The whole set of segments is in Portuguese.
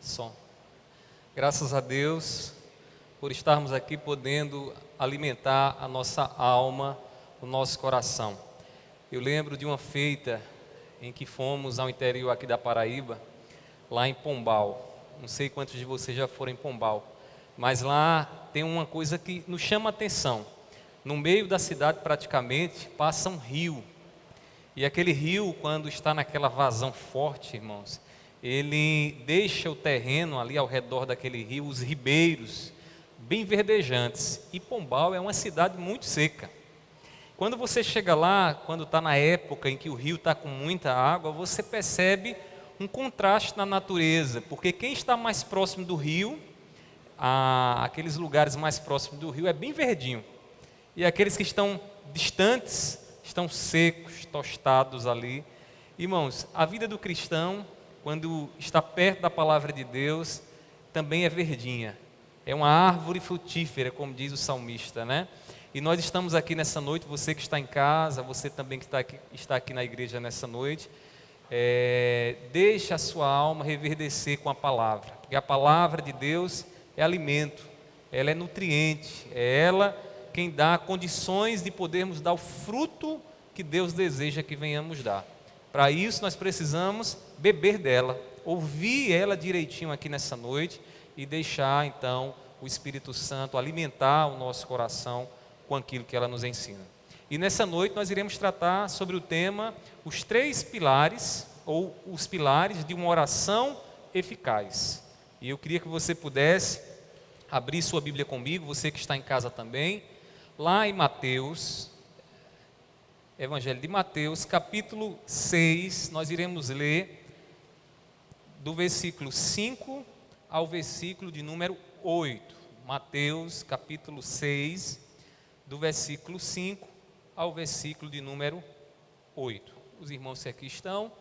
Som. Graças a Deus por estarmos aqui podendo alimentar a nossa alma, o nosso coração. Eu lembro de uma feita em que fomos ao interior aqui da Paraíba, lá em Pombal. Não sei quantos de vocês já foram em Pombal, mas lá tem uma coisa que nos chama a atenção. No meio da cidade praticamente passa um rio. E aquele rio, quando está naquela vazão forte, irmãos, ele deixa o terreno ali ao redor daquele rio, os ribeiros, bem verdejantes. E Pombal é uma cidade muito seca. Quando você chega lá, quando está na época em que o rio está com muita água, você percebe um contraste na natureza, porque quem está mais próximo do rio, aqueles lugares mais próximos do rio, é bem verdinho. E aqueles que estão distantes, estão secos, tostados ali. Irmãos, a vida do cristão, quando está perto da palavra de Deus, também é verdinha. É uma árvore frutífera, como diz o salmista, né? E nós estamos aqui nessa noite, você que está em casa, você também que está aqui na igreja nessa noite, deixe a sua alma reverdecer com a palavra, porque a palavra de Deus é alimento, ela é nutriente, é ela quem dá condições de podermos dar o fruto que Deus deseja que venhamos dar. Para isso nós precisamos beber dela, ouvir ela direitinho aqui nessa noite e deixar então o Espírito Santo alimentar o nosso coração com aquilo que ela nos ensina. E nessa noite nós iremos tratar sobre o tema os 3 pilares ou os pilares de uma oração eficaz. E eu queria que você pudesse abrir sua Bíblia comigo, você que está em casa também, lá em Mateus, Evangelho de Mateus, capítulo 6, nós iremos ler do versículo 5 ao versículo de número 8. Mateus, capítulo 6, do versículo 5 ao versículo de número 8. Os irmãos que aqui estão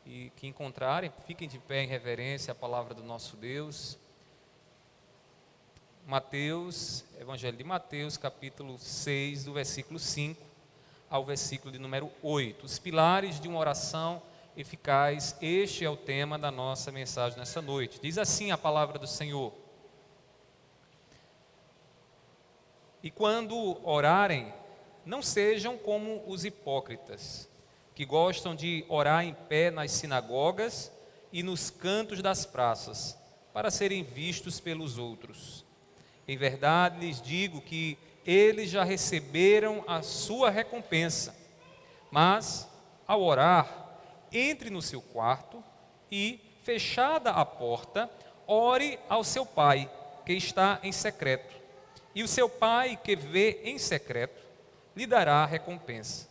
e que encontrarem, fiquem de pé em reverência à palavra do nosso Deus. Mateus, Evangelho de Mateus, capítulo 6, do versículo 5 ao versículo de número 8. Os pilares de uma oração eficaz, este é o tema da nossa mensagem nessa noite. Diz assim a palavra do Senhor: E quando orarem, não sejam como os hipócritas, que gostam de orar em pé nas sinagogas e nos cantos das praças, para serem vistos pelos outros. Em verdade lhes digo que eles já receberam a sua recompensa. Mas, ao orar, entre no seu quarto e, fechada a porta, ore ao seu pai, que está em secreto. E o seu pai, que vê em secreto, lhe dará a recompensa.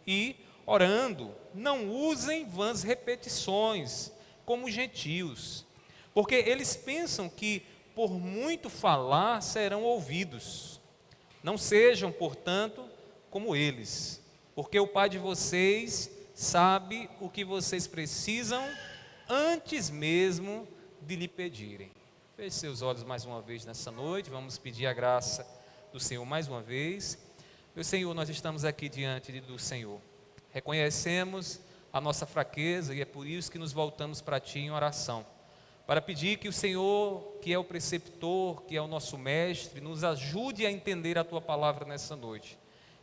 E, orando, não usem vãs repetições, como os gentios, porque eles pensam que, por muito falar, serão ouvidos. Não sejam, portanto, como eles, porque o Pai de vocês sabe o que vocês precisam antes mesmo de lhe pedirem. Feche seus olhos mais uma vez nessa noite, vamos pedir a graça do Senhor mais uma vez. Meu Senhor, nós estamos aqui diante do Senhor, reconhecemos a nossa fraqueza e é por isso que nos voltamos para Ti em oração, para pedir que o Senhor, que é o preceptor, que é o nosso mestre, nos ajude a entender a Tua palavra nessa noite.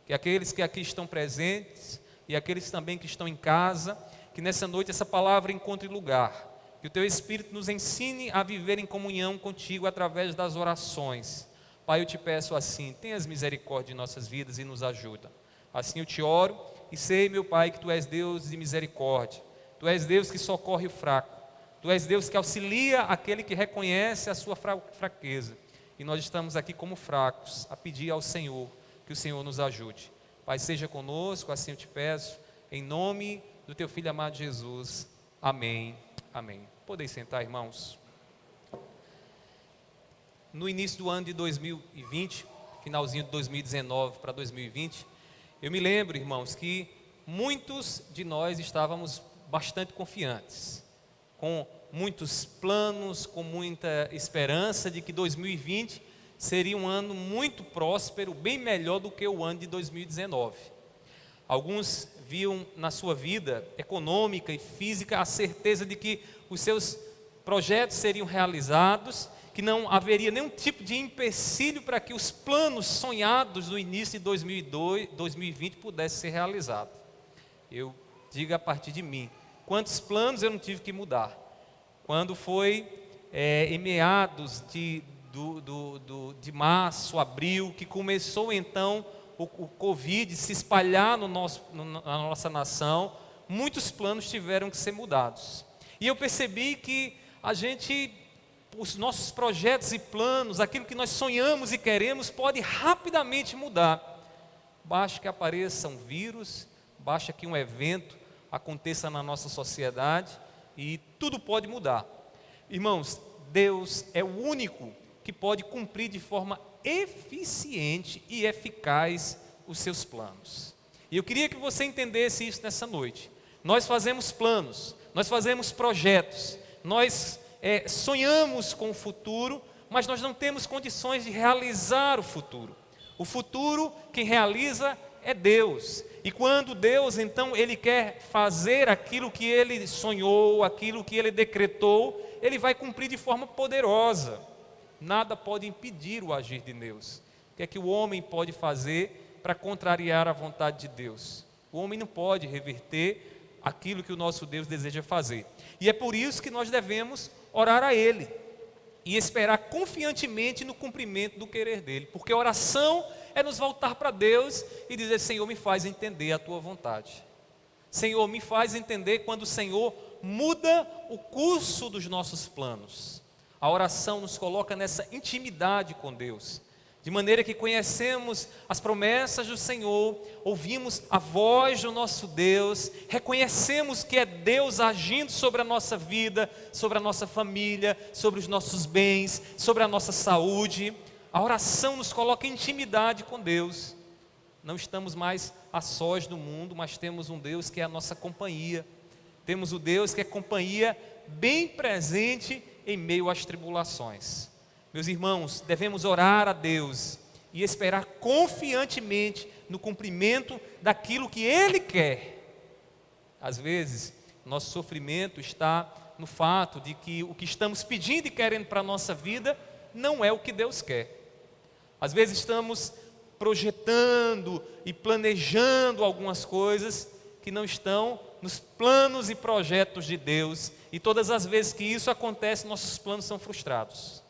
Que aqueles que aqui estão presentes e aqueles também que estão em casa, que nessa noite essa palavra encontre lugar. Que o Teu Espírito nos ensine a viver em comunhão contigo através das orações. Pai, eu te peço assim, tenhas misericórdia de nossas vidas e nos ajuda. Assim eu te oro e sei, meu Pai, que Tu és Deus de misericórdia. Tu és Deus que socorre o fraco. Tu és Deus que auxilia aquele que reconhece a sua fraqueza. E nós estamos aqui como fracos, a pedir ao Senhor, que o Senhor nos ajude. Pai, seja conosco, assim eu te peço, em nome do Teu Filho amado Jesus. Amém, amém. Podeis sentar, irmãos. No início do ano de 2020, finalzinho de 2019 para 2020, eu me lembro, irmãos, que muitos de nós estávamos bastante confiantes, com muitos planos, com muita esperança de que 2020 seria um ano muito próspero, bem melhor do que o ano de 2019. Alguns viam na sua vida econômica e física a certeza de que os seus projetos seriam realizados, que não haveria nenhum tipo de empecilho para que os planos sonhados no início de 2020 pudessem ser realizados. Eu digo a partir de mim, quantos planos eu não tive que mudar? Quando foi em meados de março, abril, que começou então o Covid se espalhar na nossa nação, muitos planos tiveram que ser mudados. E eu percebi que os nossos projetos e planos, aquilo que nós sonhamos e queremos, pode rapidamente mudar. Basta que apareça um vírus, basta que um evento aconteça na nossa sociedade e tudo pode mudar. Irmãos, Deus é o único que pode cumprir de forma eficiente e eficaz os seus planos. E eu queria que você entendesse isso nessa noite. Nós fazemos planos, nós fazemos projetos, nós sonhamos com o futuro, mas nós não temos condições de realizar o futuro. O futuro, quem realiza é Deus. E quando Deus, então, Ele quer fazer aquilo que Ele sonhou, aquilo que Ele decretou, Ele vai cumprir de forma poderosa. Nada pode impedir o agir de Deus. O que é que o homem pode fazer para contrariar a vontade de Deus? O homem não pode reverter aquilo que o nosso Deus deseja fazer. E é por isso que nós devemos orar a Ele e esperar confiantemente no cumprimento do querer dEle, porque a oração é nos voltar para Deus e dizer: Senhor, me faz entender a Tua vontade. Senhor, me faz entender quando o Senhor muda o curso dos nossos planos. A oração nos coloca nessa intimidade com Deus, de maneira que conhecemos as promessas do Senhor, ouvimos a voz do nosso Deus, reconhecemos que é Deus agindo sobre a nossa vida, sobre a nossa família, sobre os nossos bens, sobre a nossa saúde. A oração nos coloca em intimidade com Deus. Não estamos mais a sós do mundo, mas temos um Deus que é a nossa companhia. Temos o Deus que é companhia bem presente em meio às tribulações. Meus irmãos, devemos orar a Deus e esperar confiantemente no cumprimento daquilo que Ele quer. Às vezes, nosso sofrimento está no fato de que o que estamos pedindo e querendo para a nossa vida não é o que Deus quer. Às vezes estamos projetando e planejando algumas coisas que não estão nos planos e projetos de Deus, e todas as vezes que isso acontece, nossos planos são frustrados.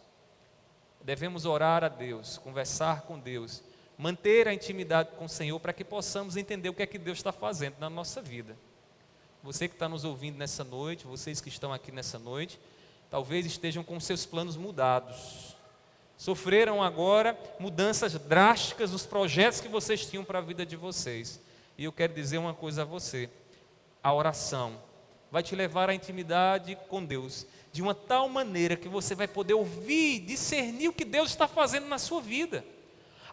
Devemos orar a Deus, conversar com Deus, manter a intimidade com o Senhor para que possamos entender o que é que Deus está fazendo na nossa vida. Você que está nos ouvindo nessa noite, vocês que estão aqui nessa noite, talvez estejam com seus planos mudados. Sofreram agora mudanças drásticas nos projetos que vocês tinham para a vida de vocês. E eu quero dizer uma coisa a você: a oração vai te levar à intimidade com Deus, de uma tal maneira que você vai poder ouvir, discernir o que Deus está fazendo na sua vida.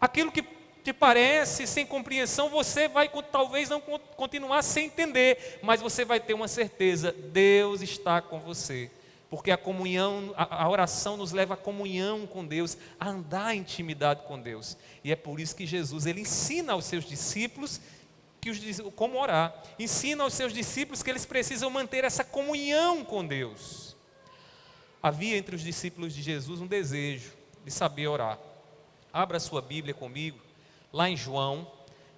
Aquilo que te parece sem compreensão, você vai talvez não continuar sem entender, mas você vai ter uma certeza: Deus está com você. Porque a comunhão, a oração nos leva à comunhão com Deus, a andar em intimidade com Deus. E é por isso que Jesus, Ele ensina aos seus discípulos como orar. Ensina aos seus discípulos que eles precisam manter essa comunhão com Deus. Havia entre os discípulos de Jesus um desejo de saber orar. Abra sua Bíblia comigo, lá em João,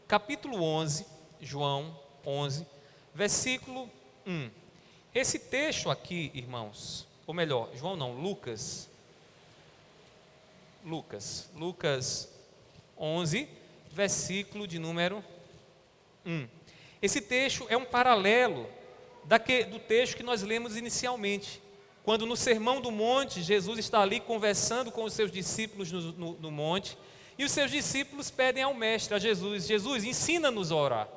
capítulo 11, João 11, versículo 1. Esse texto aqui, irmãos, ou melhor, João não, Lucas 11, versículo de número 1. Esse texto é um paralelo do texto que nós lemos inicialmente, quando no Sermão do Monte, Jesus está ali conversando com os seus discípulos no monte, e os seus discípulos pedem ao Mestre, a Jesus: Jesus, ensina-nos a orar,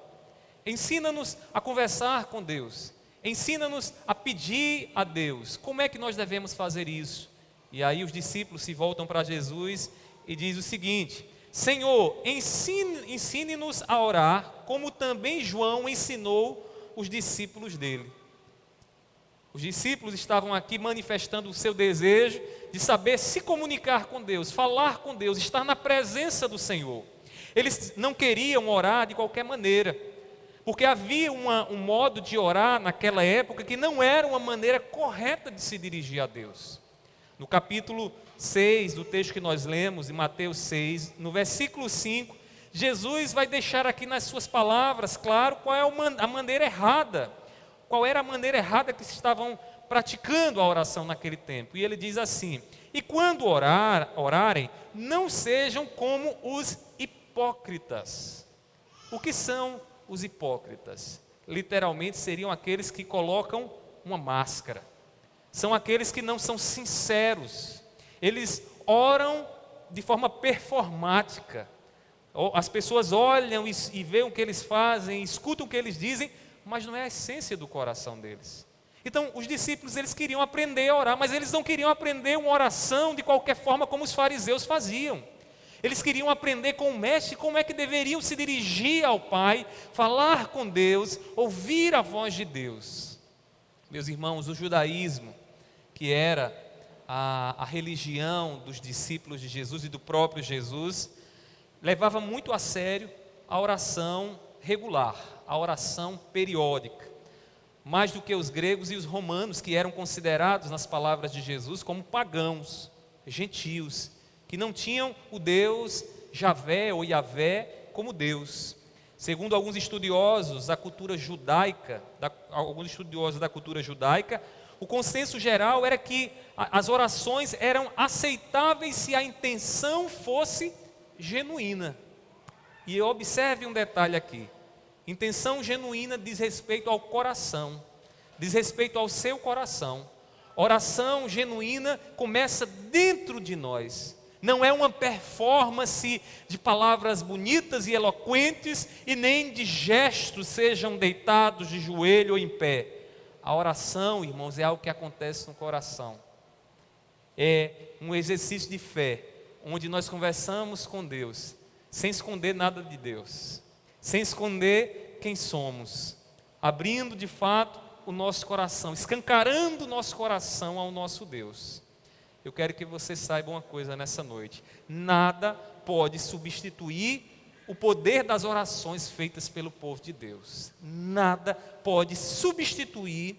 ensina-nos a conversar com Deus, ensina-nos a pedir a Deus. Como é que nós devemos fazer isso? E aí os discípulos se voltam para Jesus e diz o seguinte: Senhor, ensine-nos a orar, como também João ensinou os discípulos dele. Os discípulos estavam aqui manifestando o seu desejo de saber se comunicar com Deus, falar com Deus, estar na presença do Senhor. Eles não queriam orar de qualquer maneira, Porque havia um modo de orar naquela época que não era uma maneira correta de se dirigir a Deus. No capítulo 6 do texto que nós lemos, em Mateus 6, no versículo 5, Jesus vai deixar aqui nas suas palavras claro qual é a maneira errada, qual era a maneira errada que estavam praticando a oração naquele tempo. E ele diz assim: e quando orarem, não sejam como os hipócritas. O que são os hipócritas? Literalmente seriam aqueles que colocam uma máscara. São aqueles que não são sinceros. Eles oram de forma performática. As pessoas olham e veem o que eles fazem, escutam o que eles dizem, mas não é a essência do coração deles. Então, os discípulos, eles queriam aprender a orar, mas eles não queriam aprender uma oração de qualquer forma como os fariseus faziam. Eles queriam aprender com o mestre como é que deveriam se dirigir ao Pai, falar com Deus, ouvir a voz de Deus. Meus irmãos, o judaísmo, que era a religião dos discípulos de Jesus e do próprio Jesus, levava muito a sério a oração regular, a oração periódica. Mais do que os gregos e os romanos, que eram considerados, nas palavras de Jesus, como pagãos, gentios, que não tinham o Deus Javé ou Yavé como Deus. Segundo alguns estudiosos da cultura judaica, o consenso geral era que as orações eram aceitáveis se a intenção fosse genuína. E observe um detalhe aqui. Intenção genuína diz respeito ao coração, diz respeito ao seu coração. Oração genuína começa dentro de nós. Não é uma performance de palavras bonitas e eloquentes e nem de gestos, sejam deitados de joelho ou em pé. A oração, irmãos, é algo que acontece no coração. É um exercício de fé, onde nós conversamos com Deus, sem esconder nada de Deus, sem esconder quem somos, abrindo de fato o nosso coração, escancarando o nosso coração ao nosso Deus. Eu quero que você saiba uma coisa nessa noite: nada pode substituir o poder das orações feitas pelo povo de Deus. Nada pode substituir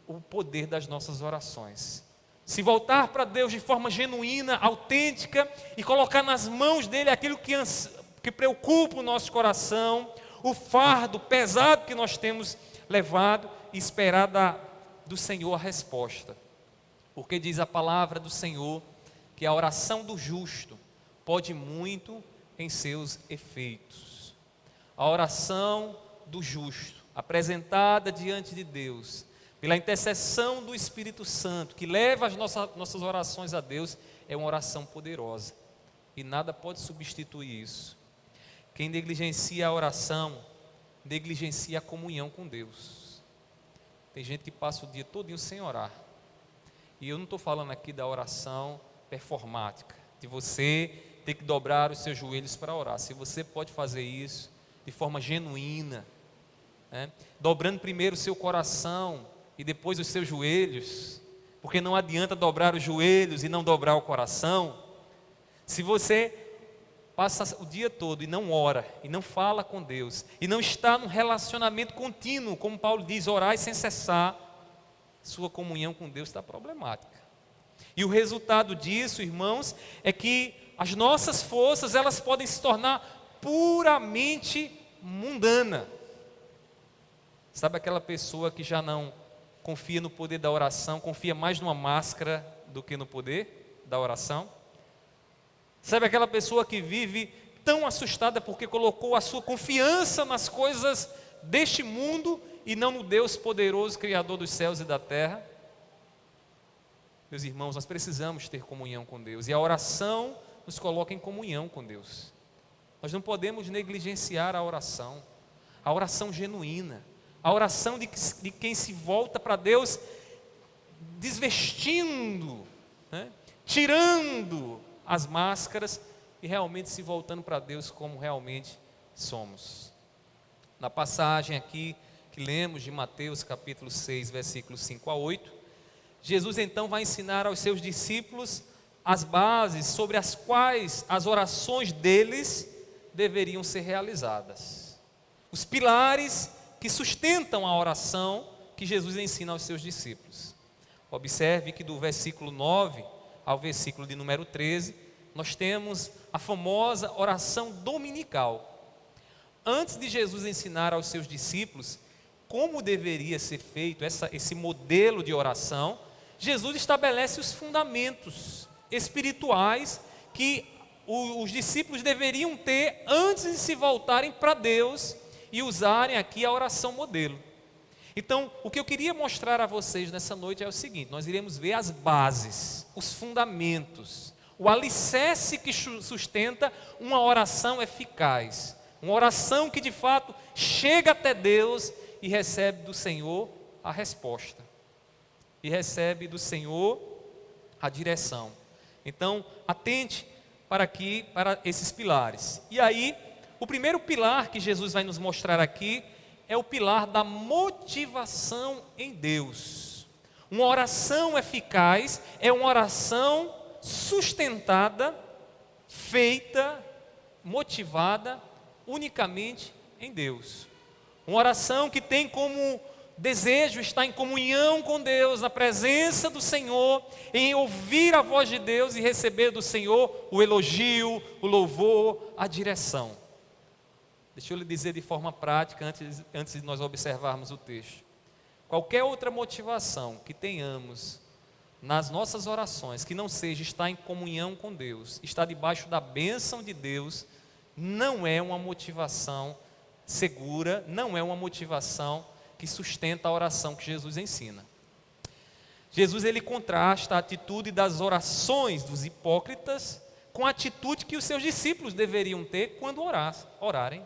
o poder das nossas orações. Se voltar para Deus de forma genuína, autêntica, e colocar nas mãos dele aquilo que preocupa o nosso coração, o fardo pesado que nós temos levado, e esperar do Senhor a resposta. Porque diz a palavra do Senhor que a oração do justo pode muito em seus efeitos. A oração do justo, apresentada diante de Deus, pela intercessão do Espírito Santo, que leva as nossas orações a Deus, é uma oração poderosa. E nada pode substituir isso. Quem negligencia a oração, negligencia a comunhão com Deus. Tem gente que passa o dia todinho sem orar. E eu não estou falando aqui da oração performática, de você ter que dobrar os seus joelhos para orar. Se você pode fazer isso de forma genuína, dobrando primeiro o seu coração e depois os seus joelhos, porque não adianta dobrar os joelhos e não dobrar o coração. Se você passa o dia todo e não ora, e não fala com Deus, e não está num relacionamento contínuo, como Paulo diz, orai sem cessar, sua comunhão com Deus está problemática. E o resultado disso, irmãos, é que as nossas forças, elas podem se tornar puramente mundana. Sabe aquela pessoa que já não confia no poder da oração, confia mais numa máscara do que no poder da oração? Sabe aquela pessoa que vive tão assustada porque colocou a sua confiança nas coisas deste mundo e não no Deus poderoso, Criador dos céus e da terra? Meus irmãos, nós precisamos ter comunhão com Deus, e a oração nos coloca em comunhão com Deus. Nós não podemos negligenciar a oração genuína, a oração de quem se volta para Deus desvestindo, tirando as máscaras e realmente se voltando para Deus como realmente somos. Na passagem aqui que lemos de Mateus capítulo 6, versículos 5 a 8, Jesus então vai ensinar aos seus discípulos as bases sobre as quais as orações deles deveriam ser realizadas. Os pilares que sustentam a oração que Jesus ensina aos seus discípulos. Observe que do versículo 9 ao versículo de número 13, nós temos a famosa oração dominical. Antes de Jesus ensinar aos seus discípulos como deveria ser feito esse modelo de oração, Jesus estabelece os fundamentos espirituais que os discípulos deveriam ter antes de se voltarem para Deus e usarem aqui a oração modelo. Então, o que eu queria mostrar a vocês nessa noite é o seguinte: nós iremos ver as bases, os fundamentos, o alicerce que sustenta uma oração eficaz, uma oração que de fato chega até Deus e recebe do Senhor a resposta, e recebe do Senhor a direção. Então, atente para esses pilares. E aí, o primeiro pilar que Jesus vai nos mostrar aqui é o pilar da motivação em Deus. Uma oração eficaz é uma oração sustentada, feita, motivada unicamente em Deus. Uma oração que tem como desejo estar em comunhão com Deus, na presença do Senhor, em ouvir a voz de Deus e receber do Senhor o elogio, o louvor, a direção. Deixa eu lhe dizer de forma prática, antes de nós observarmos o texto. Qualquer outra motivação que tenhamos nas nossas orações, que não seja estar em comunhão com Deus, estar debaixo da bênção de Deus, não é uma motivação segura, não é uma motivação que sustenta a oração que Jesus ensina. Jesus, ele contrasta a atitude das orações dos hipócritas com a atitude que os seus discípulos deveriam ter quando orarem.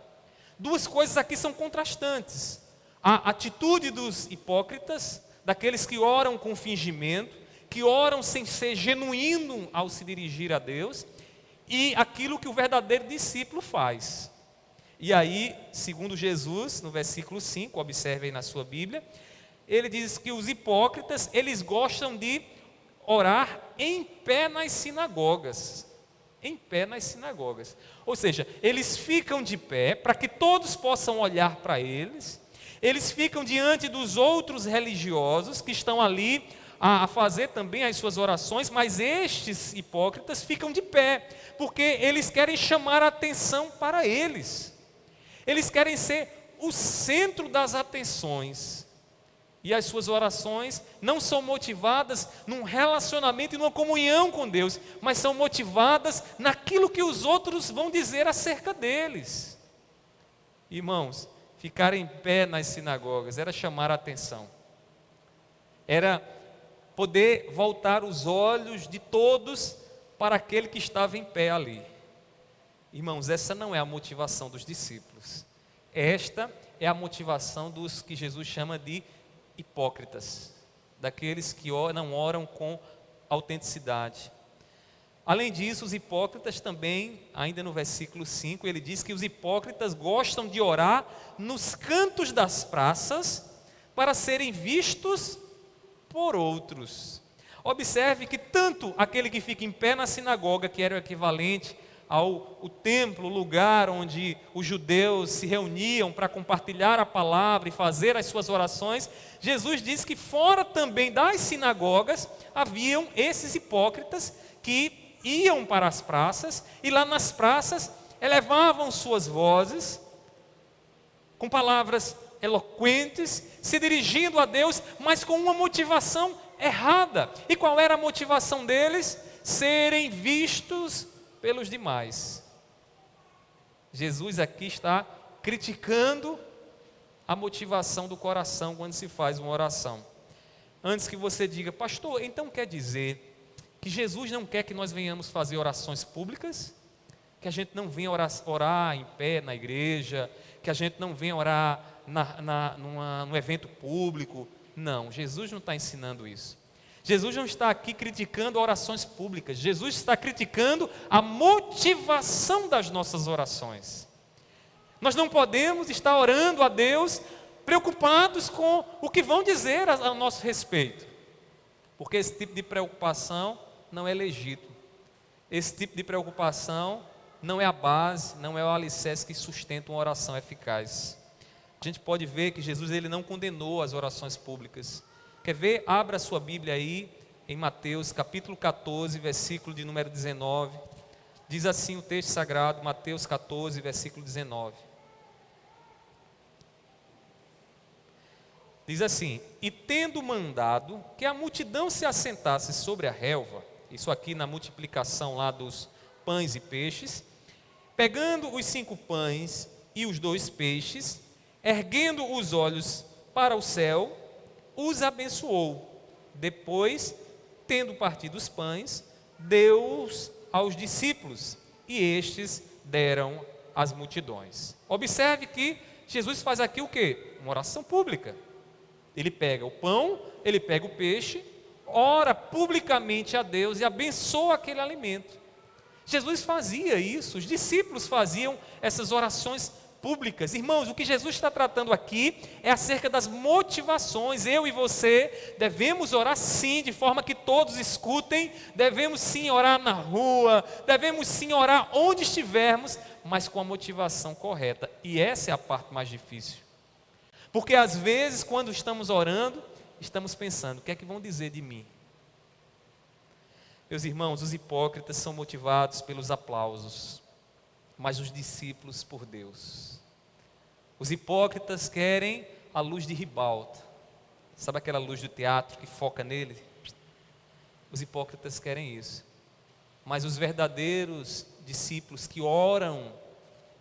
Duas coisas aqui são contrastantes: a atitude dos hipócritas, daqueles que oram com fingimento, que oram sem ser genuíno ao se dirigir a Deus, e aquilo que o verdadeiro discípulo faz. E aí, segundo Jesus, no versículo 5, observe aí na sua Bíblia, ele diz que os hipócritas, eles gostam de orar em pé nas sinagogas. Em pé nas sinagogas. Ou seja, eles ficam de pé para que todos possam olhar para eles. Eles ficam diante dos outros religiosos que estão ali a fazer também as suas orações, mas estes hipócritas ficam de pé, porque eles querem chamar a atenção para eles. Eles querem ser o centro das atenções. E as suas orações não são motivadas num relacionamento e numa comunhão com Deus, mas são motivadas naquilo que os outros vão dizer acerca deles. Irmãos, ficar em pé nas sinagogas era chamar a atenção, era poder voltar os olhos de todos para aquele que estava em pé ali. Irmãos, essa não é a motivação dos discípulos. Esta é a motivação dos que Jesus chama de hipócritas, daqueles que não oram com autenticidade. Além disso, os hipócritas também, ainda no versículo 5, ele diz que os hipócritas gostam de orar nos cantos das praças para serem vistos por outros. Observe que tanto aquele que fica em pé na sinagoga, que era o equivalente ao templo, o lugar onde os judeus se reuniam para compartilhar a palavra e fazer as suas orações, Jesus diz que fora também das sinagogas haviam esses hipócritas que iam para as praças e lá nas praças elevavam suas vozes com palavras eloquentes, se dirigindo a Deus, mas com uma motivação errada. E qual era a motivação deles? Serem vistos pelos demais. Jesus aqui está criticando a motivação do coração quando se faz uma oração. Antes que você diga, pastor, então quer dizer que Jesus não quer que nós venhamos fazer orações públicas? Que a gente não venha orar em pé na igreja? Que a gente não venha orar num evento público? Não, Jesus não está ensinando isso. Jesus não está aqui criticando orações públicas. Jesus está criticando a motivação das nossas orações. Nós não podemos estar orando a Deus preocupados com o que vão dizer a nosso respeito, porque esse tipo de preocupação não é legítimo. Esse tipo de preocupação não é a base, não é o alicerce que sustenta uma oração eficaz. a gente pode ver que Jesus ele não condenou as orações públicas. Quer ver? Abra a sua Bíblia aí em Mateus capítulo 14, versículo de número 19. Diz assim o texto sagrado, Mateus 14, versículo 19. Diz assim: e tendo mandado que a multidão se assentasse sobre a relva, isso aqui na multiplicação lá dos pães e peixes, pegando os 5 pães e os 2 peixes, erguendo os olhos para o céu, os abençoou. Depois, tendo partido os pães, deu-os aos discípulos, e estes deram às multidões. Observe que Jesus faz aqui o quê? Uma oração pública. Ele pega o pão, ele pega o peixe, ora publicamente a Deus e abençoa aquele alimento. Jesus fazia isso, os discípulos faziam essas orações públicas. Irmãos, o que Jesus está tratando aqui é acerca das motivações. Eu e você devemos orar sim, de forma que todos escutem, devemos sim orar na rua, devemos sim orar onde estivermos, mas com a motivação correta. E essa é a parte mais difícil. Porque às vezes, quando estamos orando, estamos pensando: o que é que vão dizer de mim? Meus irmãos, os hipócritas são motivados pelos aplausos, mas os discípulos por Deus. Os hipócritas querem a luz de ribalta. Sabe aquela luz do teatro que foca nele? Os hipócritas querem isso. Mas os verdadeiros discípulos que oram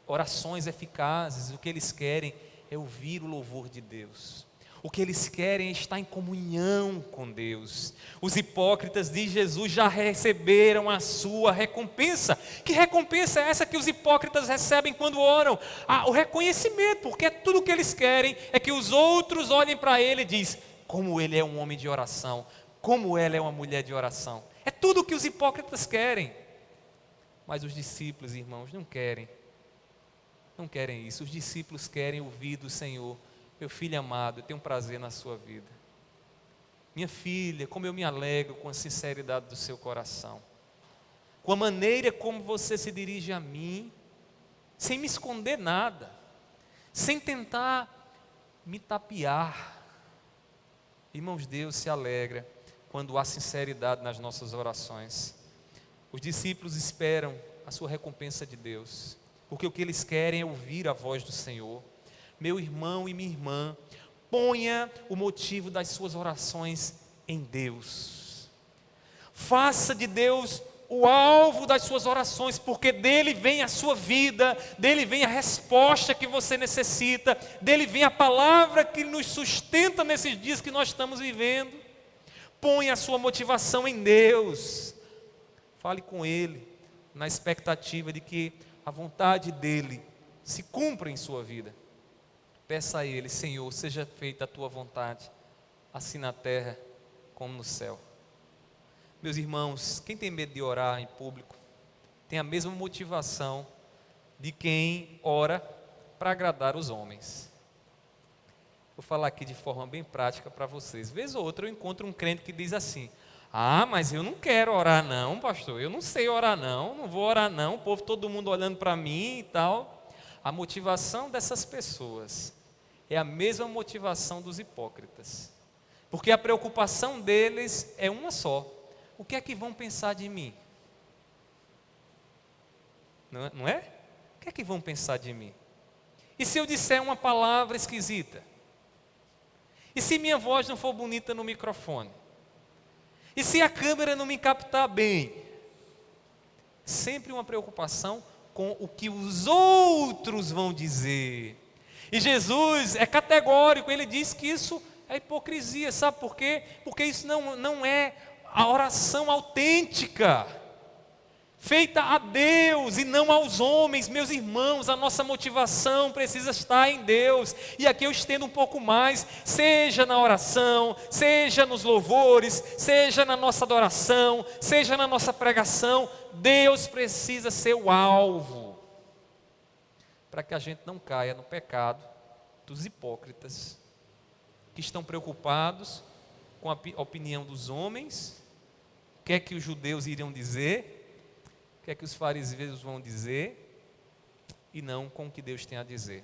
orações eficazes, o que eles querem é ouvir o louvor de Deus. O que eles querem é estar em comunhão com Deus. Os hipócritas de Jesus já receberam a sua recompensa. Que recompensa é essa que os hipócritas recebem quando oram? O reconhecimento, porque tudo o que eles querem é que os outros olhem para ele e dizem: como ele é um homem de oração, como ela é uma mulher de oração. É tudo o que os hipócritas querem. Mas os discípulos, irmãos, não querem isso. Os discípulos querem ouvir do Senhor: meu filho amado, eu tenho prazer na sua vida. Minha filha, como eu me alegro com a sinceridade do seu coração, com a maneira como você se dirige a mim, sem me esconder nada, sem tentar me tapear. Irmãos, Deus se alegra quando há sinceridade nas nossas orações. Os discípulos esperam a sua recompensa de Deus, porque o que eles querem é ouvir a voz do Senhor. Meu irmão e minha irmã, ponha o motivo das suas orações em Deus. Faça de Deus o alvo das suas orações, porque dele vem a sua vida, dele vem a resposta que você necessita, dele vem a palavra que nos sustenta nesses dias que nós estamos vivendo. Ponha a sua motivação em Deus. Fale com Ele, na expectativa de que a vontade dele se cumpra em sua vida. Peça a Ele: Senhor, seja feita a Tua vontade, assim na terra como no céu. Meus irmãos, quem tem medo de orar em público, tem a mesma motivação de quem ora para agradar os homens. Vou falar aqui de forma bem prática para vocês. Vez ou outra eu encontro um crente que diz assim: mas eu não quero orar não, pastor, eu não sei orar não vou orar não, o povo, todo mundo olhando para mim e tal. A motivação dessas pessoas é a mesma motivação dos hipócritas, porque a preocupação deles é uma só: o que é que vão pensar de mim? Não é? O que é que vão pensar de mim? E se eu disser uma palavra esquisita? E se minha voz não for bonita no microfone? E se a câmera não me captar bem? Sempre uma preocupação com o que os outros vão dizer. E Jesus é categórico, ele diz que isso é hipocrisia. Sabe por quê? Porque isso não é a oração autêntica, feita a Deus e não aos homens. Meus irmãos, a nossa motivação precisa estar em Deus. E aqui eu estendo um pouco mais: seja na oração, seja nos louvores, seja na nossa adoração, seja na nossa pregação, Deus precisa ser o alvo, para que a gente não caia no pecado dos hipócritas, que estão preocupados com a opinião dos homens, o que é que os judeus iriam dizer, o que é que os fariseus vão dizer, e não com o que Deus tem a dizer.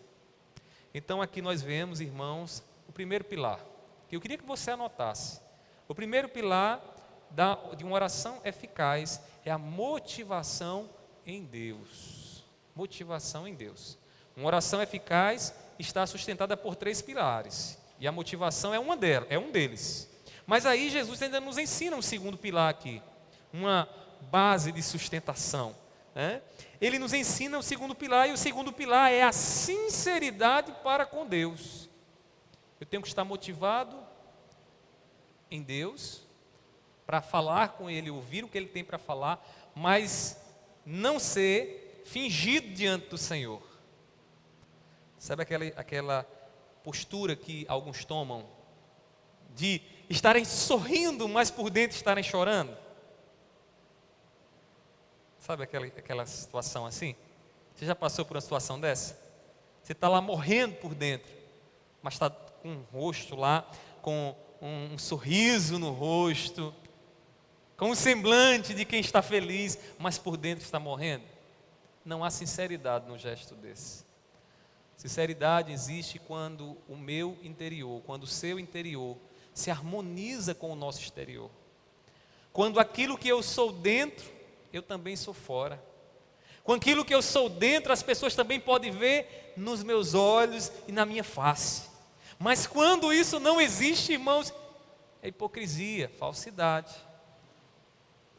Então aqui nós vemos, irmãos, o primeiro pilar, que eu queria que você anotasse. O primeiro pilar de uma oração eficaz é a motivação em Deus. Motivação em Deus. Uma oração eficaz está sustentada por 3 pilares, e a motivação é um deles. Mas aí Jesus ainda nos ensina um segundo pilar aqui, uma base de sustentação, né? Ele nos ensina o segundo pilar, e o segundo pilar é a sinceridade para com Deus. Eu tenho que estar motivado em Deus, para falar com Ele, ouvir o que Ele tem para falar, mas não ser fingido diante do Senhor. Sabe aquela postura que alguns tomam, de estarem sorrindo, mas por dentro estarem chorando? Sabe aquela situação assim? Você já passou por uma situação dessa? Você está lá morrendo por dentro, mas está com um rosto lá, com um sorriso no rosto, com um semblante de quem está feliz, mas por dentro está morrendo. Não há sinceridade no gesto desse. Sinceridade existe quando o meu interior, quando o seu interior se harmoniza com o nosso exterior. Quando aquilo que eu sou dentro, eu também sou fora. Com aquilo que eu sou dentro, as pessoas também podem ver nos meus olhos e na minha face. Mas quando isso não existe, irmãos, é hipocrisia, falsidade.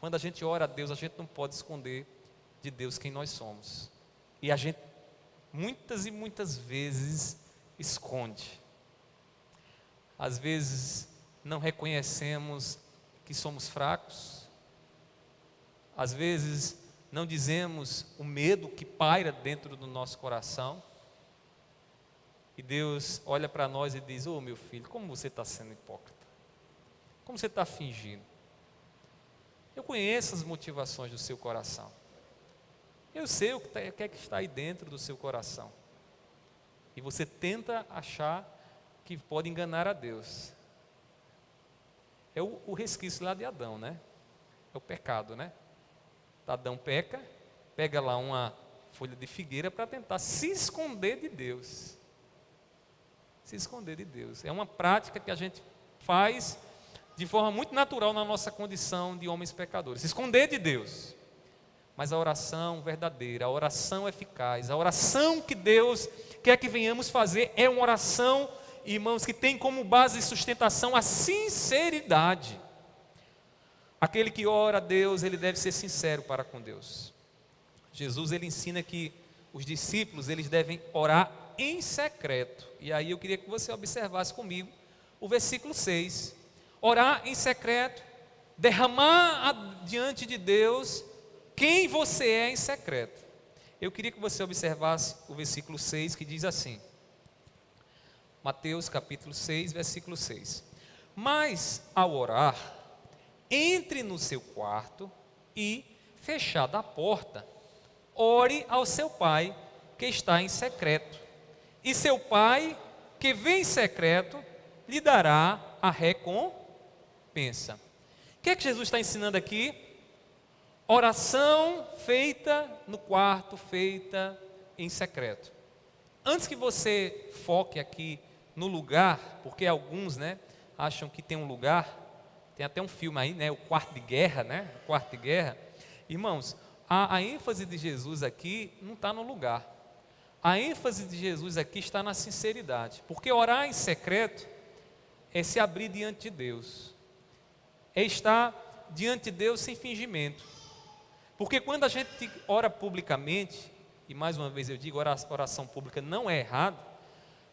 Quando a gente ora a Deus, a gente não pode esconder de Deus quem nós somos. E a gente, muitas e muitas vezes, esconde. Às vezes, não reconhecemos que somos fracos. Às vezes, não dizemos o medo que paira dentro do nosso coração. E Deus olha para nós e diz: "Ô meu filho, como você está sendo hipócrita? Como você está fingindo? Eu conheço as motivações do seu coração. Eu sei o que é que está aí dentro do seu coração. E você tenta achar que pode enganar a Deus." É o resquício lá de Adão, né? É o pecado, né? Adão peca, pega lá uma folha de figueira para tentar se esconder de Deus. Se esconder de Deus. É uma prática que a gente faz de forma muito natural na nossa condição de homens pecadores. Se esconder de Deus. Mas a oração verdadeira, a oração eficaz, a oração que Deus quer que venhamos fazer é uma oração, irmãos, que tem como base de sustentação a sinceridade. Aquele que ora a Deus, ele deve ser sincero para com Deus. Jesus, ele ensina que os discípulos, eles devem orar em secreto. E aí eu queria que você observasse comigo o versículo 6. Orar em secreto, derramar diante de Deus quem você é em secreto. Eu queria que você observasse o versículo 6, que diz assim. Mateus capítulo 6, versículo 6. Mas ao orar, entre no seu quarto e, fechada a porta, ore ao seu pai que está em secreto. E seu pai, que vem em secreto, lhe dará a recompensa. O que é que Jesus está ensinando aqui? Oração feita no quarto, feita em secreto. Antes que você foque aqui no lugar, porque alguns, né, acham que tem um lugar, tem até um filme aí, né, o Quarto de Guerra, né, o Quarto de Guerra. Irmãos, a ênfase de Jesus aqui não está no lugar. A ênfase de Jesus aqui está na sinceridade, porque orar em secreto é se abrir diante de Deus, é estar diante de Deus sem fingimento. Porque quando a gente ora publicamente, e mais uma vez eu digo, oração pública não é errado,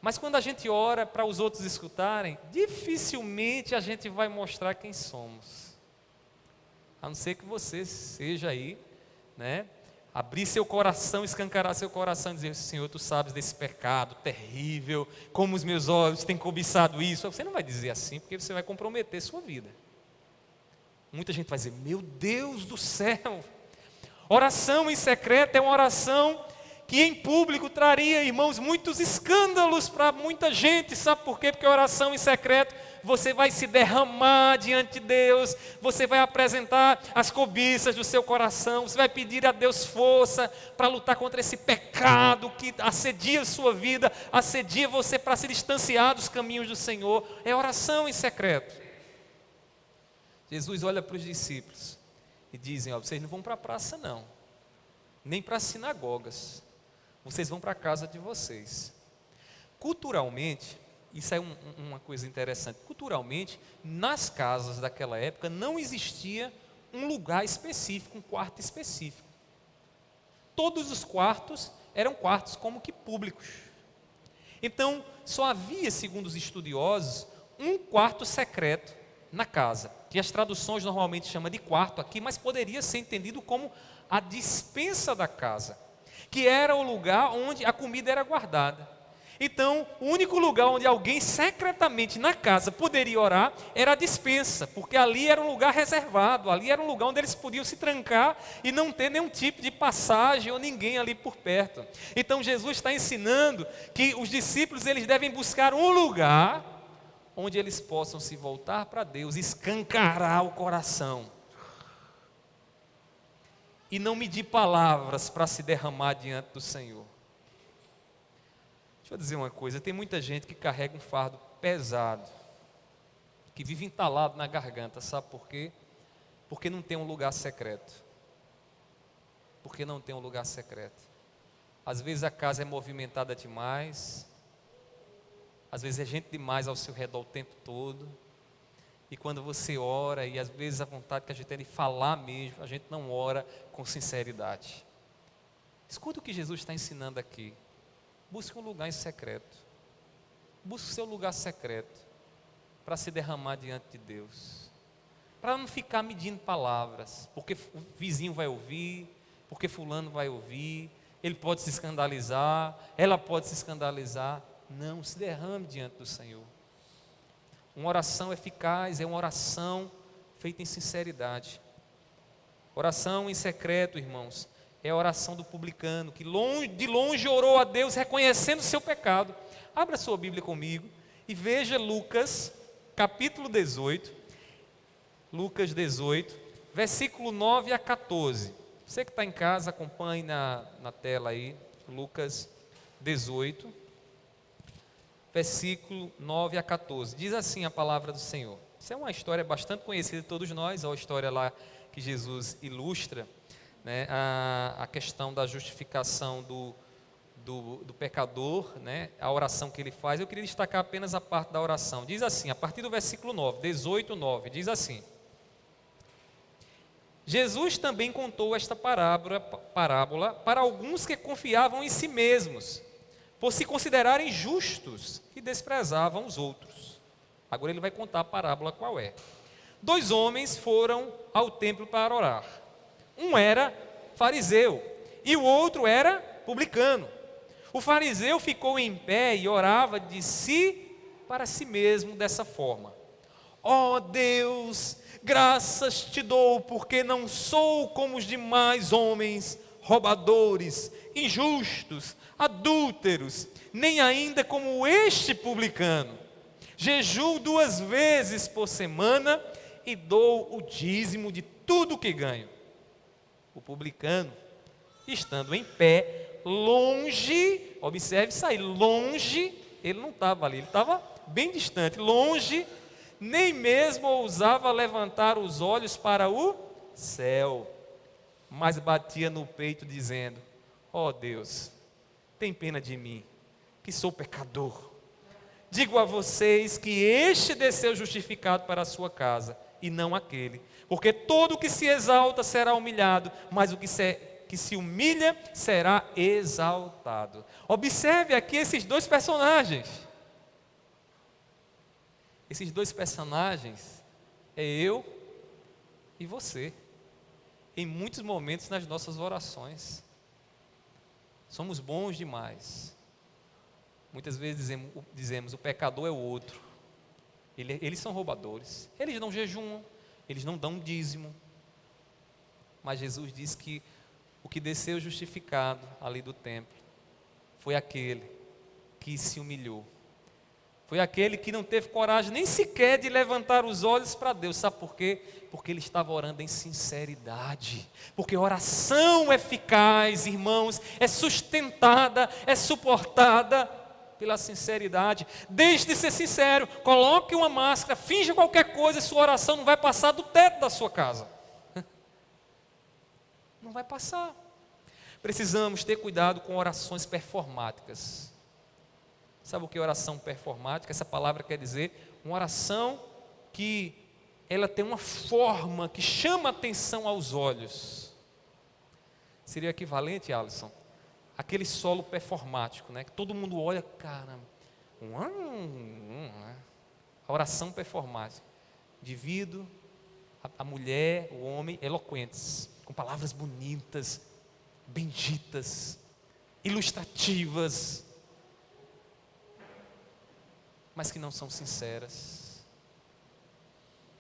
mas quando a gente ora para os outros escutarem, dificilmente a gente vai mostrar quem somos. A não ser que você seja aí, né, abrir seu coração, escancarar seu coração e dizer: Senhor, tu sabes desse pecado terrível, como os meus olhos têm cobiçado isso. Você não vai dizer assim, porque você vai comprometer sua vida. Muita gente vai dizer: meu Deus do céu, oração em secreto é uma oração que em público traria, irmãos, muitos escândalos para muita gente. Sabe por quê? Porque a oração em secreto você vai se derramar diante de Deus, você vai apresentar as cobiças do seu coração, você vai pedir a Deus força para lutar contra esse pecado que assedia a sua vida, assedia você para se distanciar dos caminhos do Senhor. É oração em secreto. Jesus olha para os discípulos e dizem: vocês não vão para a praça não, nem para as sinagogas, vocês vão para a casa de vocês. Culturalmente, isso é uma coisa interessante, culturalmente, nas casas daquela época não existia um lugar específico, um quarto específico. Todos os quartos eram quartos como que públicos. Então, só havia, segundo os estudiosos, um quarto secreto na casa, que as traduções normalmente chamam de quarto aqui, mas poderia ser entendido como a despensa da casa, que era o lugar onde a comida era guardada. Então, o único lugar onde alguém secretamente na casa poderia orar era a despensa, porque ali era um lugar reservado, ali era um lugar onde eles podiam se trancar e não ter nenhum tipo de passagem ou ninguém ali por perto. Então, Jesus está ensinando que os discípulos eles devem buscar um lugar onde eles possam se voltar para Deus, escancarar o coração e não medir palavras para se derramar diante do Senhor. Deixa eu dizer uma coisa, tem muita gente que carrega um fardo pesado, que vive entalado na garganta, sabe por quê? Porque não tem um lugar secreto. Porque não tem um lugar secreto. Às vezes a casa é movimentada demais, às vezes é gente demais ao seu redor o tempo todo, e quando você ora, e às vezes a vontade que a gente tem de falar mesmo, a gente não ora com sinceridade. Escuta o que Jesus está ensinando aqui. Busque um lugar em secreto. Busque o seu lugar secreto para se derramar diante de Deus. Para não ficar medindo palavras, porque o vizinho vai ouvir, porque fulano vai ouvir, ele pode se escandalizar, ela pode se escandalizar. Não, se derrame diante do Senhor. Uma oração eficaz é uma oração feita em sinceridade. Oração em secreto, irmãos, é a oração do publicano, que de longe orou a Deus reconhecendo o seu pecado. Abra sua Bíblia comigo e veja Lucas, capítulo 18. Lucas 18, versículo 9 a 14. Você que está em casa, acompanhe na tela aí, Lucas 18. Versículo 9 a 14, diz assim a palavra do Senhor. Isso é uma história bastante conhecida de todos nós, é uma história lá que Jesus ilustra, né, a questão da justificação do pecador, né, a oração que ele faz. Eu queria destacar apenas a parte da oração. Diz assim, a partir do versículo 9, 18, 9, diz assim: Jesus também contou esta parábola para alguns que confiavam em si mesmos, por se considerarem justos e desprezavam os outros. Agora ele vai contar a parábola qual é. 2 homens foram ao templo para orar. Um era fariseu e o outro era publicano. O fariseu ficou em pé e orava de si para si mesmo dessa forma: ó Deus, graças te dou, porque não sou como os demais homens, roubadores, injustos, adúlteros, nem ainda como este publicano. Jejuo 2 vezes por semana e dou o dízimo de tudo que ganho. O publicano, estando em pé, longe, observe isso aí, longe, ele não estava ali, ele estava bem distante, longe, nem mesmo ousava levantar os olhos para o céu, mas batia no peito dizendo: ó Deus, tem pena de mim, que sou pecador. Digo a vocês que este desceu justificado para a sua casa, e não aquele. Porque todo o que se exalta será humilhado, mas o que se humilha será exaltado. Observe aqui esses 2 personagens. Esses 2 personagens é eu e você. Em muitos momentos nas nossas orações. Somos bons demais. Muitas vezes dizemos o pecador é o outro. Eles são roubadores. Eles não jejuam, eles não dão dízimo. Mas Jesus diz que o que desceu justificado ali do templo foi aquele que se humilhou. foi aquele que não teve coragem nem sequer de levantar os olhos para Deus. Sabe por quê? Porque ele estava orando em sinceridade. Porque oração eficaz, irmãos, é sustentada, é suportada pela sinceridade. Deixe de ser sincero, coloque uma máscara, finja qualquer coisa e sua oração não vai passar do teto da sua casa. Não vai passar. Precisamos ter cuidado com orações performáticas. Sabe o que é oração performática? Essa palavra quer dizer uma oração que ela tem uma forma que chama atenção aos olhos. Seria equivalente, Alisson, aquele solo performático, né? Que todo mundo olha, caramba. A oração performática. Indivíduo, a mulher, o homem, eloquentes, com palavras bonitas, benditas, ilustrativas, mas que não são sinceras.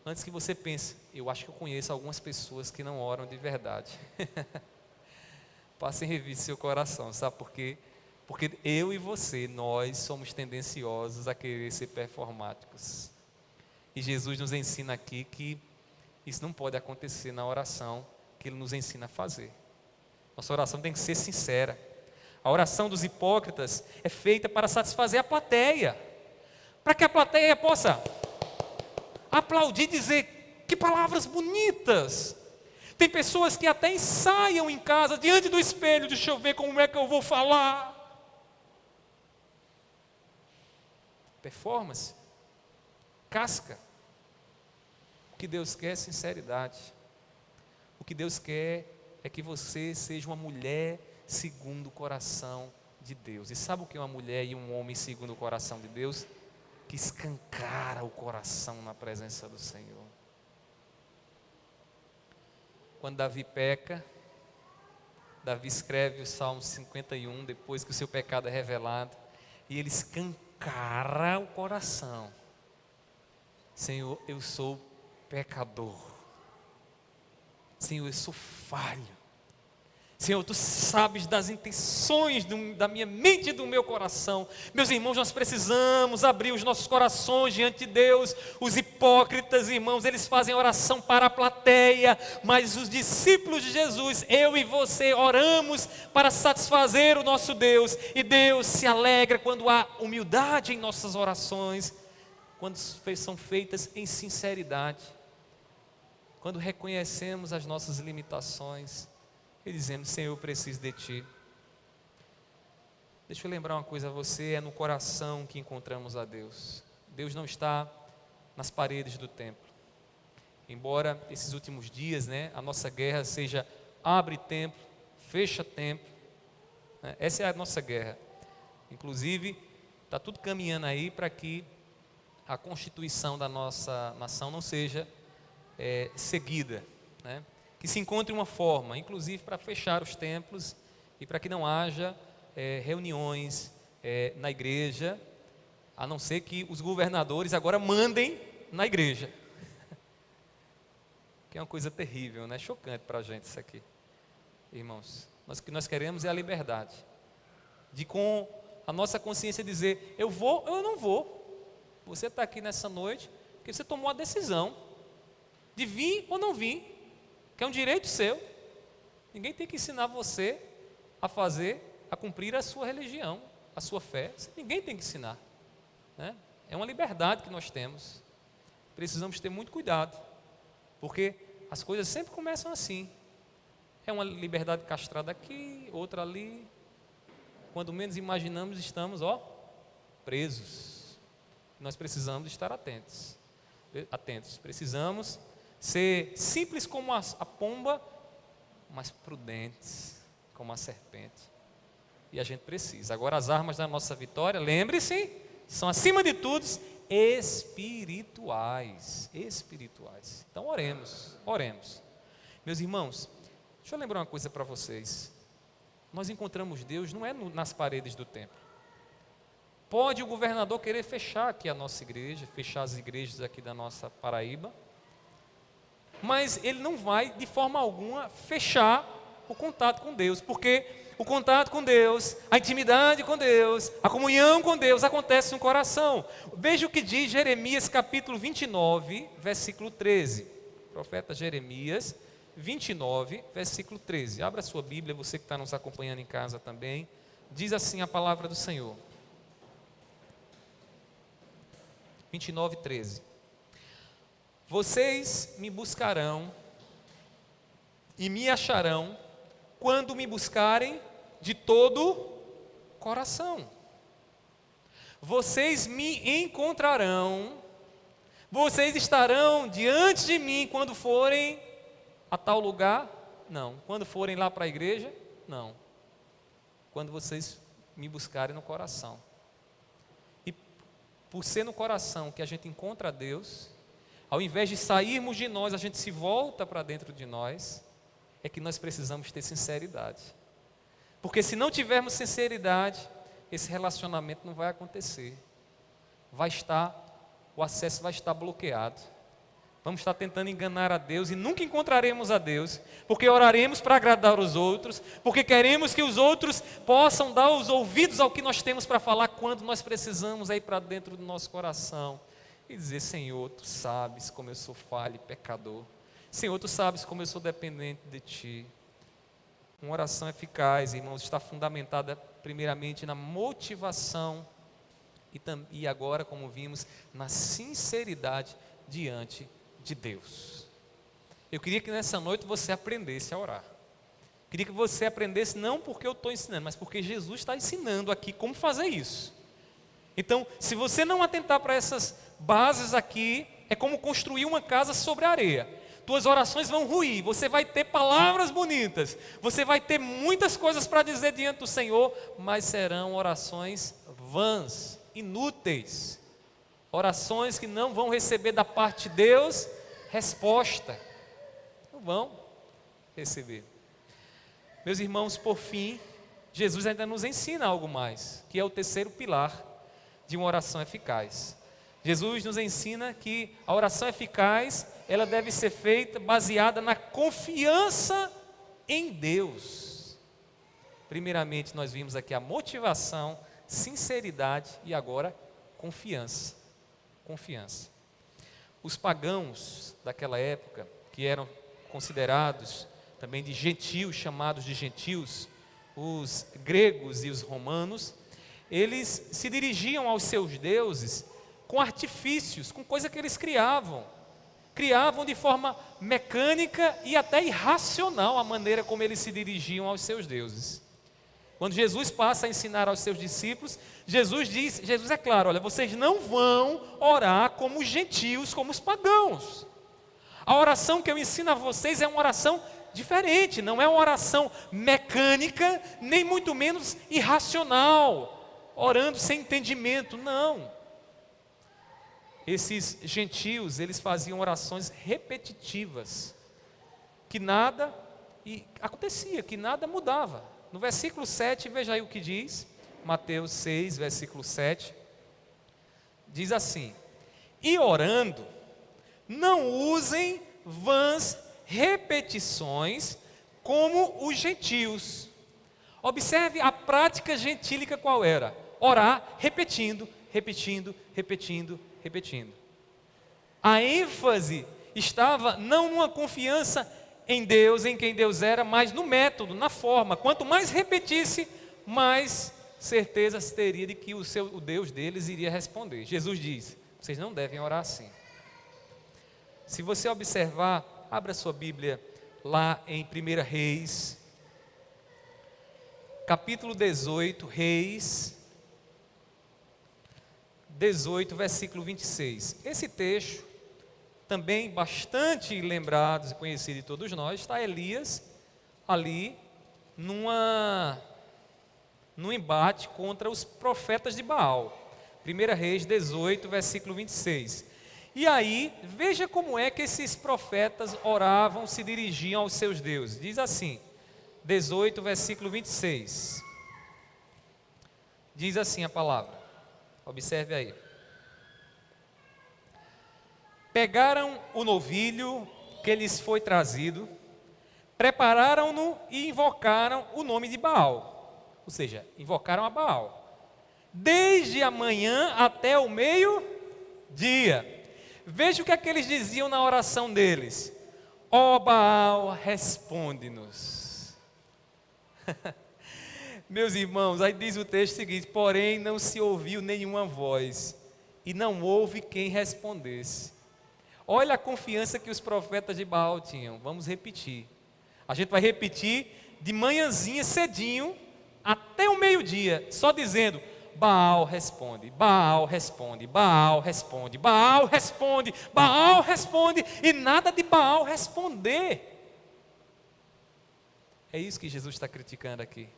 Antes que você pense, eu acho que eu conheço algumas pessoas que não oram de verdade. Passe em revista seu coração, sabe por quê? Porque eu e você, nós somos tendenciosos a querer ser performáticos. E Jesus nos ensina aqui que isso não pode acontecer na oração que Ele nos ensina a fazer. Nossa oração tem que ser sincera. A oração dos hipócritas é feita para satisfazer a plateia, para que a plateia possa aplaudir e dizer, que palavras bonitas. Tem pessoas que até ensaiam em casa, diante do espelho, deixa eu ver como é que eu vou falar. Performance, casca. O que Deus quer é sinceridade. O que Deus quer é que você seja uma mulher segundo o coração de Deus. E sabe o que é uma mulher e um homem segundo o coração de Deus? Que escancara o coração na presença do Senhor. Quando Davi peca, Davi escreve o Salmo 51, depois que o seu pecado é revelado, e ele escancara o coração. Senhor, eu sou pecador. Senhor, eu sou falho. Senhor, Tu sabes das intenções da minha mente e do meu coração. Meus irmãos, nós precisamos abrir os nossos corações diante de Deus. Os hipócritas, irmãos, eles fazem oração para a plateia, mas os discípulos de Jesus, eu e você, oramos para satisfazer o nosso Deus. E Deus se alegra quando há humildade em nossas orações, quando são feitas em sinceridade, quando reconhecemos as nossas limitações e dizemos, Senhor, eu preciso de Ti. Deixa eu lembrar uma coisa a você, é no coração que encontramos a Deus. Deus não está nas paredes do templo. Embora esses últimos dias, a nossa guerra seja abre templo, fecha templo, essa é a nossa guerra. Inclusive, está tudo caminhando aí para que a constituição da nossa nação não seja seguida, que se encontre uma forma, inclusive para fechar os templos e para que não haja reuniões na igreja, a não ser que os governadores agora mandem na igreja, que é uma coisa terrível, chocante para a gente isso aqui, irmãos. O que nós queremos é a liberdade, de com a nossa consciência dizer, eu vou ou eu não vou. Você está aqui nessa noite porque você tomou a decisão de vir ou não vir, que é um direito seu. Ninguém tem que ensinar você a fazer, a cumprir a sua religião, a sua fé. Ninguém tem que ensinar, É uma liberdade que nós temos. Precisamos ter muito cuidado, porque as coisas sempre começam assim. É uma liberdade castrada aqui, outra ali. Quando menos imaginamos, estamos presos. Nós precisamos estar atentos. Precisamos ser simples como a pomba, mas prudentes como a serpente. E a gente precisa. Agora, as armas da nossa vitória, lembre-se, são acima de tudo espirituais. Então oremos. Meus irmãos, deixa eu lembrar uma coisa para vocês. Nós encontramos Deus não é nas paredes do templo. Pode o governador querer fechar aqui a nossa igreja, fechar as igrejas aqui da nossa Paraíba, mas ele não vai de forma alguma fechar o contato com Deus, porque o contato com Deus, a intimidade com Deus, a comunhão com Deus acontece no coração. Veja o que diz Jeremias capítulo 29, versículo 13. Profeta Jeremias 29, versículo 13. Abra a sua Bíblia, você que está nos acompanhando em casa também. Diz assim a palavra do Senhor. 29, 13. Vocês me buscarão e me acharão quando me buscarem de todo coração. Vocês me encontrarão, vocês estarão diante de mim quando forem a tal lugar? Não. Quando forem lá para a igreja? Não. Quando vocês me buscarem no coração. E por ser no coração que a gente encontra Deus, ao invés de sairmos de nós, a gente se volta para dentro de nós, é que nós precisamos ter sinceridade. Porque se não tivermos sinceridade, esse relacionamento não vai acontecer. O acesso vai estar bloqueado. Vamos estar tentando enganar a Deus e nunca encontraremos a Deus, porque oraremos para agradar os outros, porque queremos que os outros possam dar os ouvidos ao que nós temos para falar, quando nós precisamos ir para dentro do nosso coração e dizer: Senhor, Tu sabes como eu sou falho e pecador. Senhor, Tu sabes como eu sou dependente de Ti. Uma oração eficaz, irmãos, está fundamentada primeiramente na motivação e agora, como vimos, na sinceridade diante de Deus. Eu queria que nessa noite você aprendesse a orar. Queria que você aprendesse não porque eu estou ensinando, mas porque Jesus está ensinando aqui como fazer isso. Então, se você não atentar para essas bases aqui, é como construir uma casa sobre a areia. Tuas orações vão ruir, você vai ter palavras bonitas, você vai ter muitas coisas para dizer diante do Senhor, mas serão orações vãs, inúteis, orações que não vão receber da parte de Deus resposta, não vão receber. Meus irmãos, por fim, Jesus ainda nos ensina algo mais, que é o terceiro pilar de uma oração eficaz. Jesus nos ensina que a oração eficaz, ela deve ser feita baseada na confiança em Deus. Primeiramente, nós vimos aqui a motivação, sinceridade e agora confiança. Confiança. Os pagãos daquela época, que eram considerados também de gentios, chamados de gentios, os gregos e os romanos, eles se dirigiam aos seus deuses com artifícios, com coisa que eles criavam de forma mecânica e até irracional a maneira como eles se dirigiam aos seus deuses. Quando Jesus passa a ensinar aos seus discípulos, Jesus é claro: olha, vocês não vão orar como os gentios, como os pagãos. A oração que eu ensino a vocês é uma oração diferente, não é uma oração mecânica, nem muito menos irracional, orando sem entendimento, não. Esses gentios, eles faziam orações repetitivas, que nada acontecia, que nada mudava. No versículo 7, veja aí o que diz, Mateus 6, versículo 7, diz assim: e orando, não usem vãs repetições como os gentios. Observe a prática gentílica qual era: orar repetindo, repetindo, repetindo, repetindo. A ênfase estava não numa confiança em Deus, em quem Deus era, mas no método, na forma. Quanto mais repetisse, mais certeza se teria de que o Deus deles iria responder. Jesus diz: vocês não devem orar assim. Se você observar, abra sua Bíblia lá em 1 Reis, capítulo 18, Reis 18, versículo 26. Esse texto, também bastante lembrado e conhecido de todos nós, está Elias ali num embate contra os profetas de Baal. 1 Reis 18, versículo 26. E aí, veja como é que esses profetas oravam, se dirigiam aos seus deuses. Diz assim, 18, versículo 26. Diz assim a palavra. Observe aí. Pegaram o novilho que lhes foi trazido, prepararam-no e invocaram o nome de Baal. Ou seja, invocaram a Baal. Desde a manhã até o meio-dia. Veja o que é que eles diziam na oração deles. Ó Baal, responde-nos. Meus irmãos, aí diz o texto seguinte: porém não se ouviu nenhuma voz, e não houve quem respondesse. Olha a confiança que os profetas de Baal tinham. Vamos repetir. A gente vai repetir de manhãzinha, cedinho, até o meio-dia, só dizendo: Baal responde, Baal responde, Baal responde, Baal responde, Baal responde, e nada de Baal responder. É isso que Jesus está criticando aqui.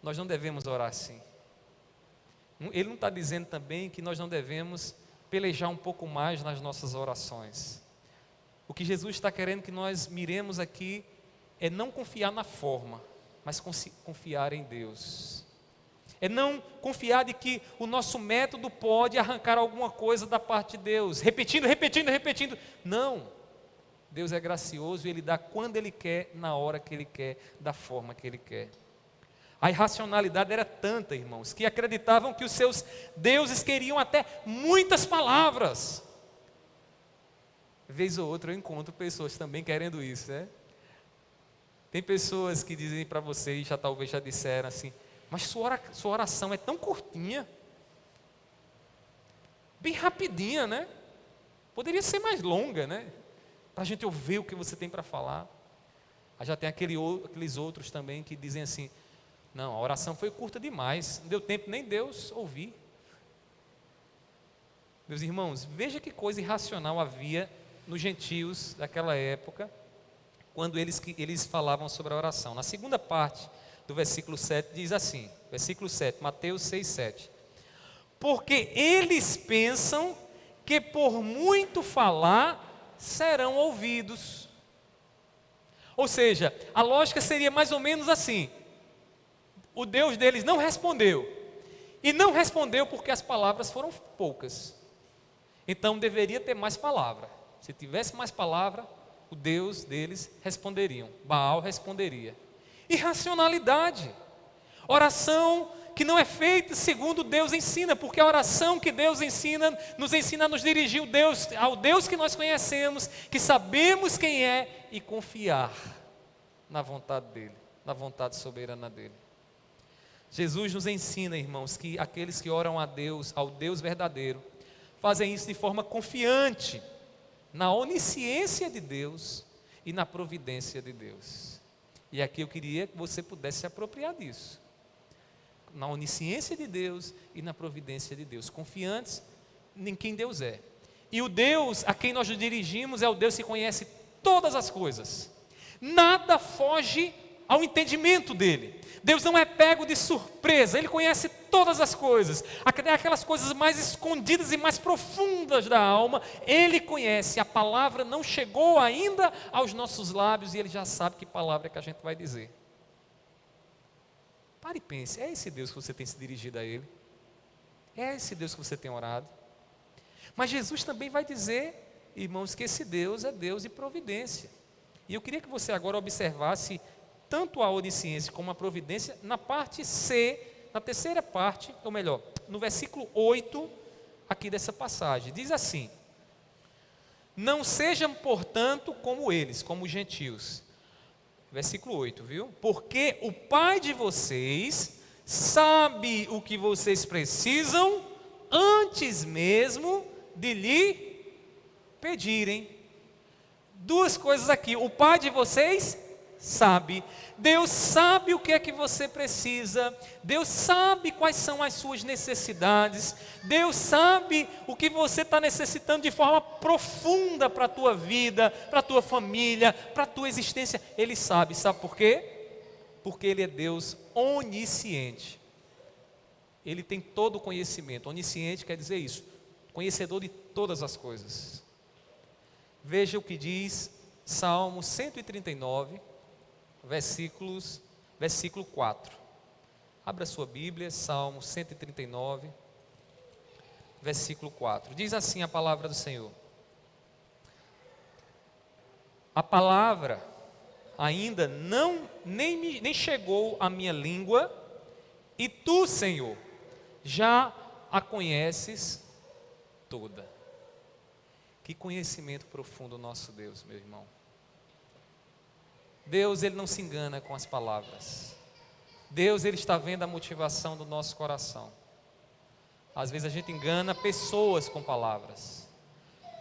Nós não devemos orar assim. Ele não está dizendo também que nós não devemos pelejar um pouco mais nas nossas orações. O que Jesus está querendo que nós miremos aqui é não confiar na forma, mas confiar em Deus. É não confiar de que o nosso método pode arrancar alguma coisa da parte de Deus, repetindo. Não. Deus é gracioso e Ele dá quando Ele quer, na hora que Ele quer, da forma que Ele quer. A irracionalidade era tanta, irmãos, que acreditavam que os seus deuses queriam até muitas palavras. Vez ou outra eu encontro pessoas também querendo isso, né? Tem pessoas que dizem para vocês, talvez já disseram assim: mas sua oração é tão curtinha, bem rapidinha, né? Poderia ser mais longa, né? Para a gente ouvir o que você tem para falar. Aí já tem aqueles outros também que dizem assim: não, a oração foi curta demais, não deu tempo nem Deus ouvir. Meus irmãos, veja que coisa irracional havia nos gentios daquela época, quando eles falavam sobre a oração. Na segunda parte do versículo 7 diz assim, versículo 7, Mateus 6, 7. Porque eles pensam que por muito falar serão ouvidos. Ou seja, a lógica seria mais ou menos assim: o Deus deles não respondeu, e não respondeu porque as palavras foram poucas, então deveria ter mais palavra. Se tivesse mais palavra, o Deus deles responderiam, Baal responderia. Irracionalidade, oração que não é feita segundo Deus ensina, porque a oração que Deus ensina a nos dirigir ao Deus que nós conhecemos, que sabemos quem é, e confiar na vontade dEle, na vontade soberana dEle. Jesus nos ensina, irmãos, que aqueles que oram a Deus, ao Deus verdadeiro, fazem isso de forma confiante na onisciência de Deus e na providência de Deus. E aqui eu queria que você pudesse se apropriar disso. Na onisciência de Deus e na providência de Deus, confiantes em quem Deus é. E o Deus a quem nós nos dirigimos é o Deus que conhece todas as coisas. Nada foge ao entendimento dele. Deus não é pego de surpresa, Ele conhece todas as coisas, aquelas coisas mais escondidas e mais profundas da alma, Ele conhece. A palavra não chegou ainda aos nossos lábios e Ele já sabe que palavra é que a gente vai dizer. Pare e pense, é esse Deus que você tem se dirigido a Ele? É esse Deus que você tem orado? Mas Jesus também vai dizer, irmãos, que esse Deus é Deus de providência. E eu queria que você agora observasse tanto a onisciência como a providência na parte C, na terceira parte, ou melhor, no versículo 8 aqui dessa passagem. Diz assim: não sejam, portanto, como eles, como os gentios. Versículo 8, viu? Porque o Pai de vocês sabe o que vocês precisam antes mesmo de lhe pedirem. Duas coisas aqui: o Pai de vocês sabe. Deus sabe o que é que você precisa. Deus sabe quais são as suas necessidades. Deus sabe o que você está necessitando de forma profunda para a tua vida, para a tua família, para a tua existência. Ele sabe. Sabe por quê? Porque Ele é Deus onisciente. Ele tem todo o conhecimento. Onisciente quer dizer isso, conhecedor de todas as coisas. Veja o que diz Salmo 139, versículo 4. Abra sua Bíblia, Salmo 139, versículo 4. Diz assim a palavra do Senhor: a palavra ainda nem chegou à minha língua, e tu, Senhor, já a conheces toda. Que conhecimento profundo o nosso Deus, meu irmão. Deus, Ele não se engana com as palavras. Deus, Ele está vendo a motivação do nosso coração. Às vezes a gente engana pessoas com palavras.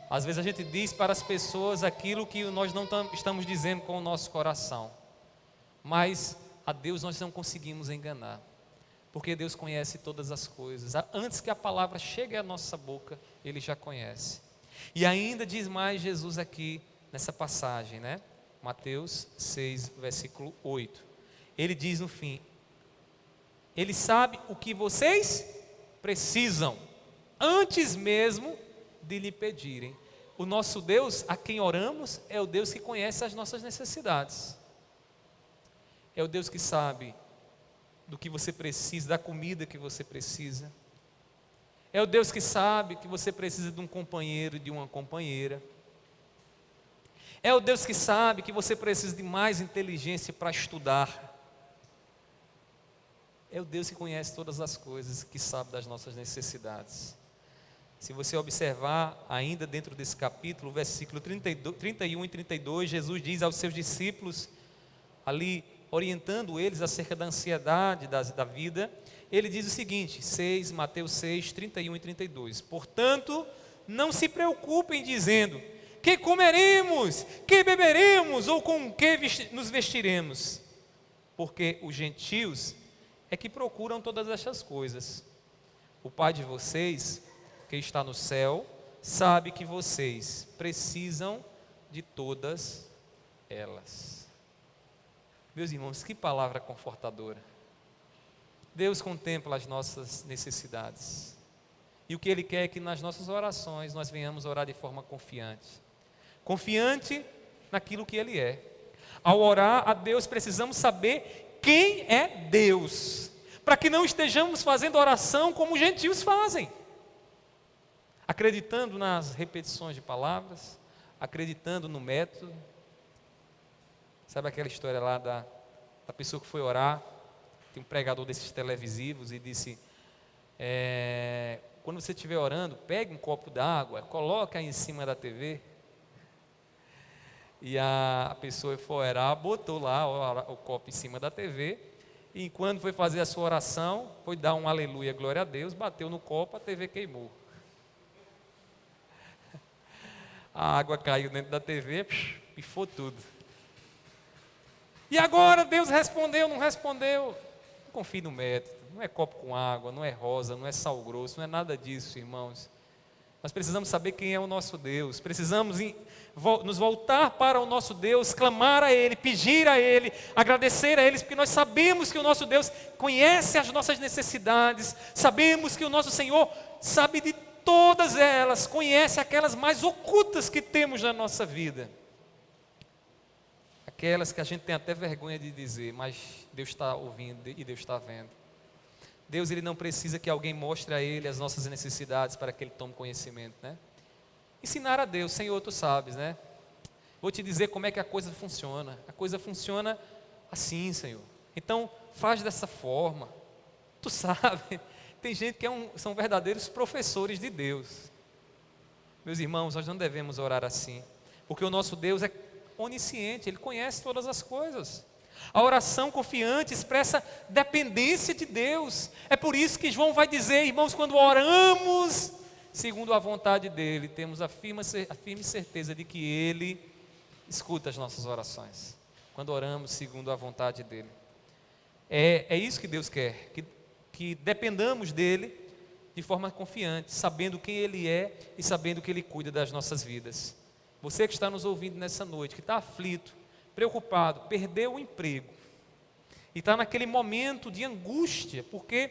Às vezes a gente diz para as pessoas aquilo que nós não estamos dizendo com o nosso coração. Mas a Deus nós não conseguimos enganar. Porque Deus conhece todas as coisas. Antes que a palavra chegue à nossa boca, Ele já conhece. E ainda diz mais Jesus aqui nessa passagem, né? Mateus 6, versículo 8. Ele diz no fim: Ele sabe o que vocês precisam, antes mesmo de lhe pedirem. O nosso Deus, a quem oramos, é o Deus que conhece as nossas necessidades. É o Deus que sabe do que você precisa, da comida que você precisa. É o Deus que sabe que você precisa de um companheiro, de uma companheira. É o Deus que sabe que você precisa de mais inteligência para estudar. É o Deus que conhece todas as coisas, que sabe das nossas necessidades. Se você observar ainda dentro desse capítulo, versículo 31 e 32, Jesus diz aos seus discípulos, ali orientando eles acerca da ansiedade da vida, ele diz o seguinte, Mateus 6, 31 e 32, portanto, não se preocupem dizendo, que comeremos, que beberemos, ou com que nos vestiremos, porque os gentios é que procuram todas estas coisas. O Pai de vocês, que está no céu, sabe que vocês precisam de todas elas. Meus irmãos, que palavra confortadora. Deus contempla as nossas necessidades. E o que Ele quer é que nas nossas orações nós venhamos orar de forma confiante. Confiante naquilo que Ele é. Ao orar a Deus, precisamos saber quem é Deus, para que não estejamos fazendo oração como os gentios fazem, acreditando nas repetições de palavras, acreditando no método. Sabe aquela história lá da pessoa que foi orar, tem um pregador desses televisivos e disse, quando você estiver orando, pegue um copo d'água, coloque aí em cima da TV. E a pessoa foi orar, botou lá o copo em cima da TV, e enquanto foi fazer a sua oração, foi dar um aleluia, glória a Deus, bateu no copo, a TV queimou. A água caiu dentro da TV, pifou tudo. E agora Deus respondeu, não respondeu? Não confie no método, não é copo com água, não é rosa, não é sal grosso, não é nada disso, irmãos. Nós precisamos saber quem é o nosso Deus, precisamos nos voltar para o nosso Deus, clamar a Ele, pedir a Ele, agradecer a Ele, porque nós sabemos que o nosso Deus conhece as nossas necessidades, sabemos que o nosso Senhor sabe de todas elas, conhece aquelas mais ocultas que temos na nossa vida, aquelas que a gente tem até vergonha de dizer, mas Deus está ouvindo e Deus está vendo. Deus, Ele não precisa que alguém mostre a Ele as nossas necessidades para que Ele tome conhecimento, né? Ensinar a Deus, Senhor, Tu sabes, né? Vou te dizer como é que a coisa funciona. A coisa funciona assim, Senhor. Então, faz dessa forma. Tu sabe. Tem gente que são verdadeiros professores de Deus. Meus irmãos, nós não devemos orar assim, porque o nosso Deus é onisciente, Ele conhece todas as coisas. A oração confiante expressa dependência de Deus. É por isso que João vai dizer, irmãos, quando oramos segundo a vontade dEle, temos a firme certeza de que Ele escuta as nossas orações. Quando oramos segundo a vontade dEle. É isso que Deus quer, que dependamos dEle de forma confiante, sabendo quem Ele é e sabendo que Ele cuida das nossas vidas. Você que está nos ouvindo nessa noite, que está aflito, preocupado, perdeu o emprego e está naquele momento de angústia, porque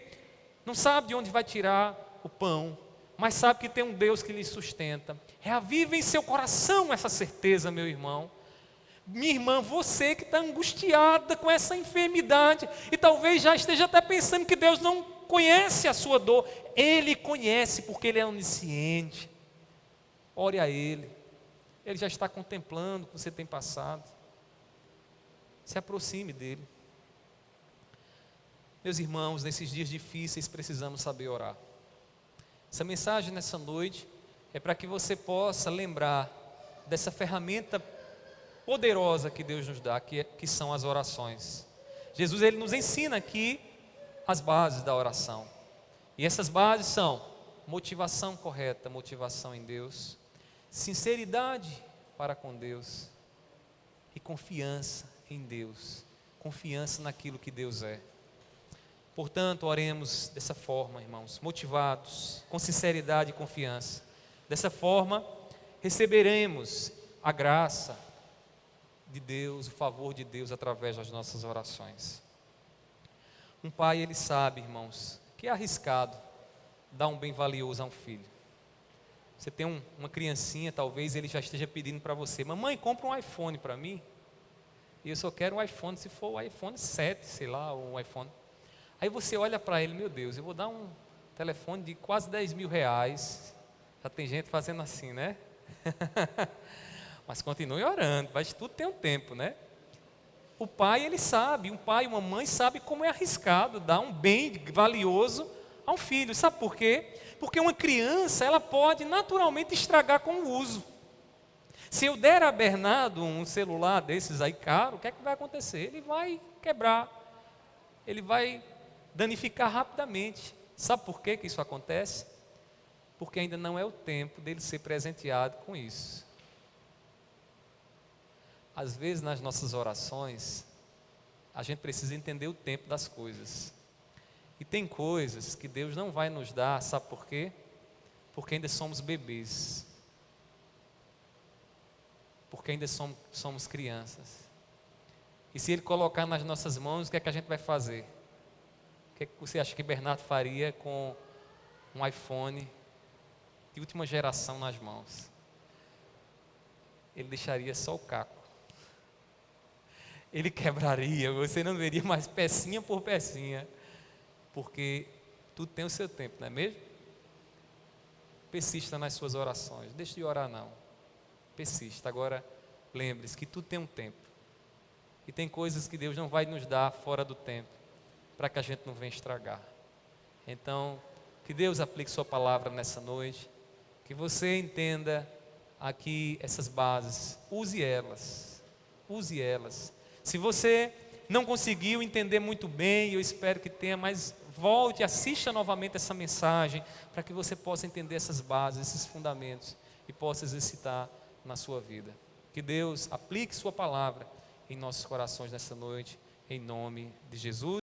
não sabe de onde vai tirar o pão, mas sabe que tem um Deus que lhe sustenta. Reavive em seu coração essa certeza, meu irmão. Minha irmã, você que está angustiada com essa enfermidade e talvez já esteja até pensando que Deus não conhece a sua dor. Ele conhece porque Ele é onisciente. Ore a Ele. Ele já está contemplando o que você tem passado. Se aproxime dele. Meus irmãos, nesses dias difíceis precisamos saber orar. Essa mensagem nessa noite é para que você possa lembrar dessa ferramenta poderosa que Deus nos dá, que são as orações. Jesus, ele nos ensina aqui as bases da oração. E essas bases são motivação correta, motivação em Deus, sinceridade para com Deus e confiança em Deus, confiança naquilo que Deus é. Portanto, oremos dessa forma, irmãos, motivados, com sinceridade e confiança. Dessa forma, receberemos a graça de Deus, o favor de Deus através das nossas orações. Um pai, ele sabe, irmãos, que é arriscado dar um bem valioso a um filho. Você tem uma criancinha, talvez ele já esteja pedindo para você: mamãe, compra um iPhone para mim. E eu só quero um iPhone, se for o iPhone 7, sei lá, ou um iPhone. Aí você olha para ele: meu Deus, eu vou dar um telefone de quase 10 mil reais. Já tem gente fazendo assim, né? Mas continue orando, mas tudo tem um tempo, né? O pai, ele sabe, um pai e uma mãe sabe como é arriscado dar um bem valioso a um filho. Sabe por quê? Porque uma criança, ela pode naturalmente estragar com o uso. Se eu der a Bernardo um celular desses aí caro, o que é que vai acontecer? Ele vai quebrar, ele vai danificar rapidamente. Sabe por que isso acontece? Porque ainda não é o tempo dele ser presenteado com isso. Às vezes nas nossas orações, a gente precisa entender o tempo das coisas. E tem coisas que Deus não vai nos dar, sabe por quê? Porque ainda somos bebês. Porque ainda somos crianças. E se Ele colocar nas nossas mãos, o que é que a gente vai fazer? O que é que você acha que Bernardo faria com um iPhone de última geração nas mãos? Ele deixaria só o caco. Ele quebraria, você não veria mais pecinha por pecinha, porque tudo tem o seu tempo, não é mesmo? Persista nas suas orações, deixe de orar não, persista. Agora, lembre-se que tudo tem um tempo, e tem coisas que Deus não vai nos dar fora do tempo, para que a gente não venha estragar. Então, que Deus aplique sua palavra nessa noite, que você entenda aqui essas bases, use elas. Se você não conseguiu entender muito bem, eu espero que tenha, mas volte, assista novamente essa mensagem, para que você possa entender essas bases, esses fundamentos, e possa exercitar na sua vida. Que Deus aplique sua palavra em nossos corações nessa noite, em nome de Jesus.